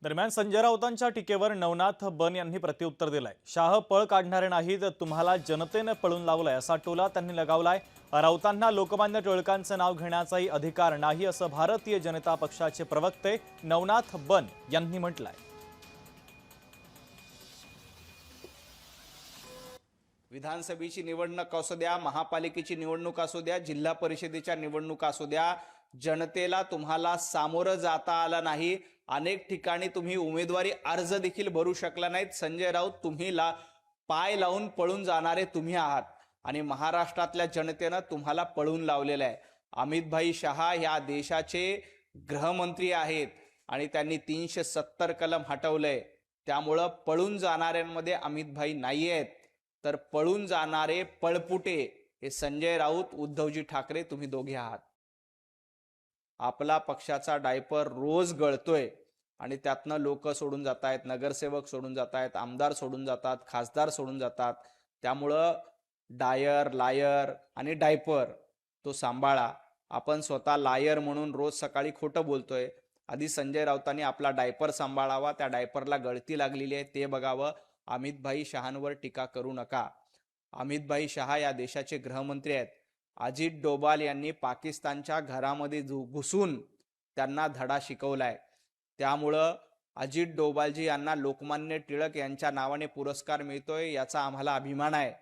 दरम्यान संजय राऊतांच्या टीकेवर नवनाथ बन यांनी प्रत्युत्तर दिलंय। शाह पळ काढणारे नाहीत, तुम्हाला जनतेने पळून लावलंय असा टोला त्यांनी लगावलाय। राऊतांना लोकमान्य टिळकांचं नाव घेण्याचाही अधिकार नाही असं भारतीय जनता पक्षाचे प्रवक्ते नवनाथ बन यांनी म्हटलंय। विधानसभेची निवडणूक असू द्या, महापालिकेची निवडणूक असू द्या, जिल्हा परिषदेच्या निवडणुका असू द्या, जनतेला तुम्हाला सामोरं जाता आलं नाही। अनेक ठिकाणी तुम्ही उमेदवारी अर्ज देखील भरू शकला नाहीत। संजय राऊत पाय लावून पळून जाणारे तुम्ही आहात आणि महाराष्ट्रातल्या जनतेनं तुम्हाला पळून लावलेलं आहे। अमितभाई शहा या देशाचे गृहमंत्री आहेत आणि त्यांनी 370 कलम हटवलंय। त्यामुळं पळून जाणाऱ्यांमध्ये अमितभाई नाही आहेत, तर पळून जाणारे पळपुटे हे संजय राऊत, उद्धवजी ठाकरे तुम्ही दोघे आहात। आपला पक्षाचा डायपर रोज गळतोय आणि त्यातनं लोक सोडून जात आहेत, नगरसेवक सोडून जात आहेत, आमदार सोडून जातात, खासदार सोडून जातात। त्यामुळं डायर, लायर आणि डायपर तो सांभाळा। आपण स्वतः लायर म्हणून रोज सकाळी खोटं बोलतोय। आधी संजय राऊतांनी आपला डायपर सांभाळावा, त्या डायपरला गळती लागलेली आहे ते बघावं। अमितभाई शहांवर टीका करू नका। अमितभाई शहा या देशाचे गृहमंत्री आहेत। अजित डोभाल यांनी पाकिस्तानच्या घरामध्ये घुसून त्यांना धडा शिकवलाय। त्यामुळं अजित डोभालजी यांना लोकमान्य टिळक यांच्या नावाने पुरस्कार मिळतोय, याचा आम्हाला अभिमान आहे।